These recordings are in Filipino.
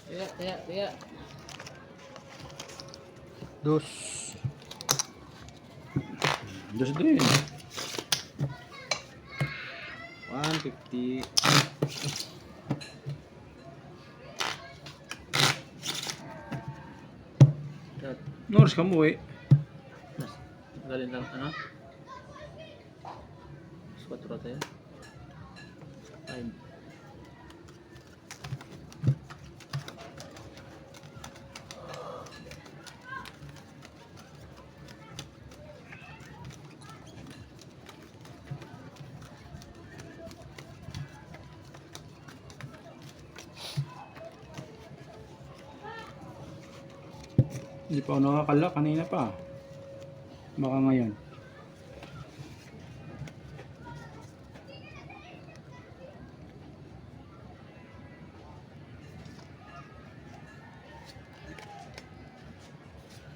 Tiga. Dos. Dos din. 150. Noras ka mo eh. Galing lang, ano? 4 tayo. 5. Hindi pa ako nakakala. Kanina pa. Baka ngayon.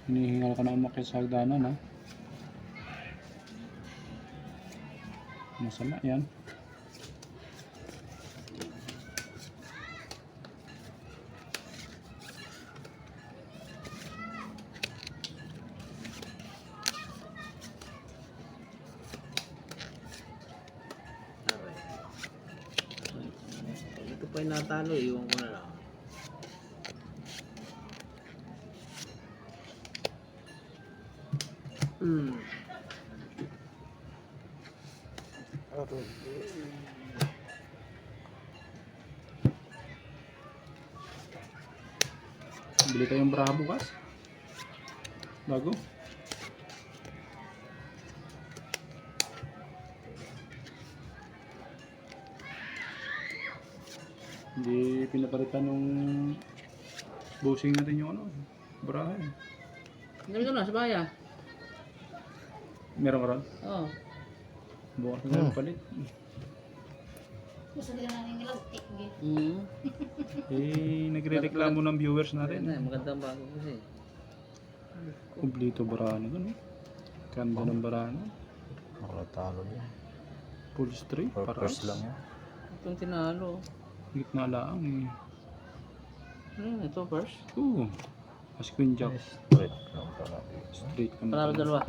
Hinihingal ka na umakyat sa hagdanan, ha? Masama yan. Ito pa yung natalo, iwan ko na lang. Bili tayong bra bukas. Bago. Hindi pinapalitan nung busing natin yung ano, bra. Ganito na, sa baya. Meron ka ron? Oo. Bukas na palit. Gusto nila namin nilagtik. Eh, nagre-reklamo ng viewers natin. Magandang bago kasi. Kumplito barano dun, eh. Ganda ng barano. Makatalo yan. Full straight, paras. Purpose lang yan. Itong tinalo. Gitna laang, eh. Ito first. Oo. As queen jack. Straight lang pala. Straight ka Panalo dalawa.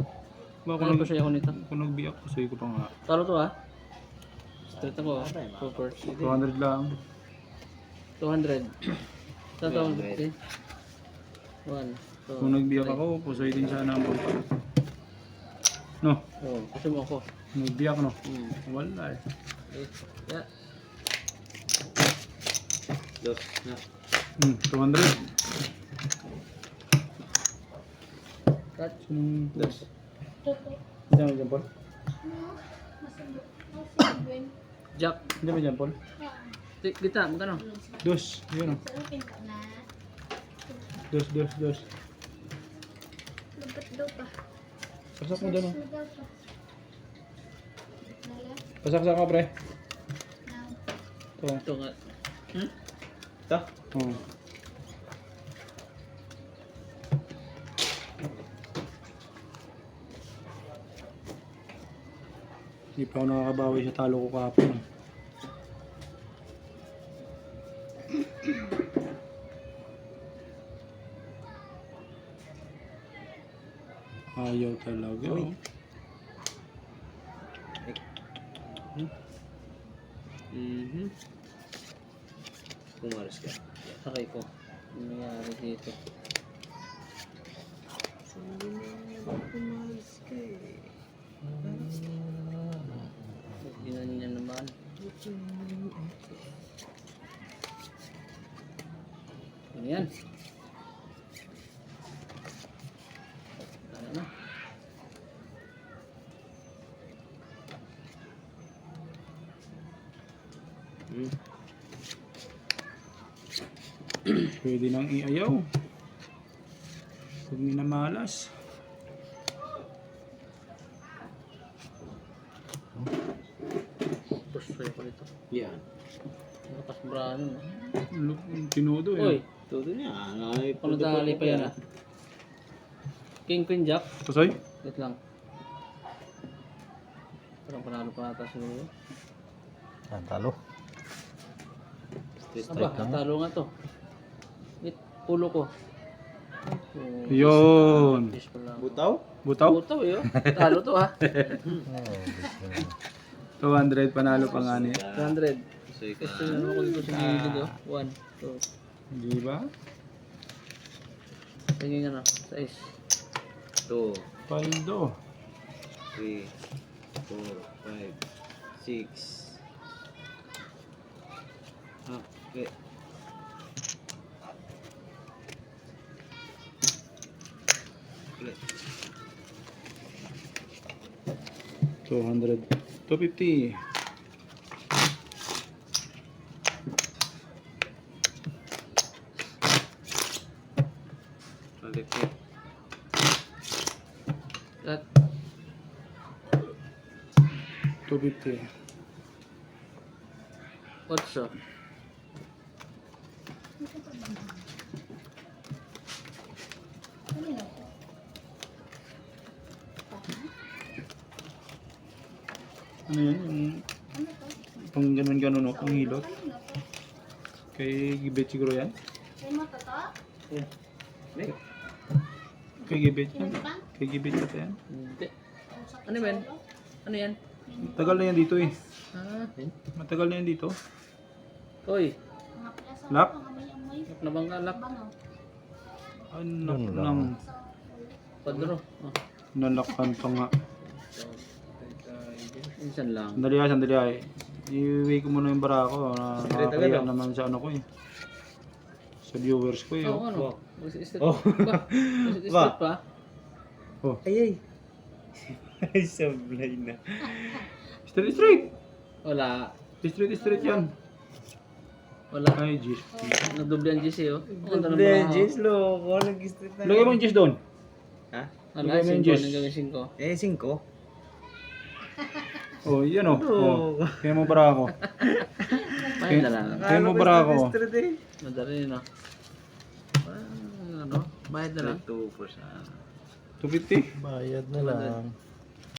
Ba, Ano pa siya ako nito? kung nag-biak ko sa'yo ko pa nga. Talo to, ha? Straight ako, ha? Ito first. 200 lang. 200. Sa 250. 1. Kung nagbiyak ako, pusoy din sana ang pagka. No? Oo, kasi mo ako. Nagbiyak, no? Wala, eh. Yeah. Dos na. 200. Cut. Dos. Toto. Hindi mo dyan, Paul? Masundok. Masundok. Jack. Hindi mo dyan, Paul? Kita, magkano? Dos. Yun, no? Sa akin ka na. Dos. Lubat daw pa. Pasak mo dyan, no? Lubat daw pa. Nala. Pasak ka, pre. Now. Ito. Ito nga. Ito? Oo. Hindi pa ako nakakabawi sa talo ko kahapon. Ayaw talaga. Uy. Oh. Pumaras ka. Sakay ko. Ano nangyari dito? Sabi na, pumaras ka eh. Ginan niya naman. Ano yan? Ano na? Pwede nang iayaw. Huwag minamalas. Push try ko nito. Yan. Lakas brano. Tinodo Uy, eh. Todo niya. kung nadali pa yan, ah. King Queen Jack. Pusoy? Wait lang. Parang panalo pa ata siguro. Talo. Straight Aba, lang. talo nga to. ulo ko. Yun. Fish pa lang. Butaw? Butaw? Butaw eh. Oh. Talo to ha. Oo, gusto mo. 200 panalo pa nga niya. 100. So, ikaw. Kasi ano ko dito sa gilid oh. 1, 2. Di ba? Tingin ano. 6. 2, Paldo. 3, 4, 5, 6. Okay. Okay. 200. 250. At 250. 8. Ano yun? Ano yan? Yung Ano to? pang ganun-ganun o, pang hilot. Ano to? Kay Gibet siguro yan? May mata to? Kay Gibet yan? Sino ba? Kay Gibet yata yan? Hindi. Ano yan? Ano yan? Matagal na yan dito eh. Ah. Matagal na yan dito. Oy. Mga pila sa Lap? mga amoy-amoy. Na bang kalap? Bangaw. Anak Yun lang. ng Padro. Oh. nalakan pa nga. Minsan lang. Sandali ay, sandali ay. Iuwi ko muna yung bara ko. Nakakaya naman sa ano ko eh. Sa viewers ko eh. Oh, Oh. ano? Oh. Ba? Straight pa? Ay, ay. Sablay na. Straight, straight! Wala. Straight, straight yan. Wala. Ay, jeez. Nagdoble ang GC oh. Ang ganda ng Hindi, mga- Jis, loko. Nag-street na. Lagay mo yung jeez doon. Ha? Wala, Lagay mo yung 5. GC. Nagawin 5. Eh, 5. Oh, yan oh. Oo. Oh. Kaya mo bara ako. Mahal na lang. Kaya mo bara ako. Street eh. Madali no. Ano? Bayad na lang. 2%. 250. Bayad na lang.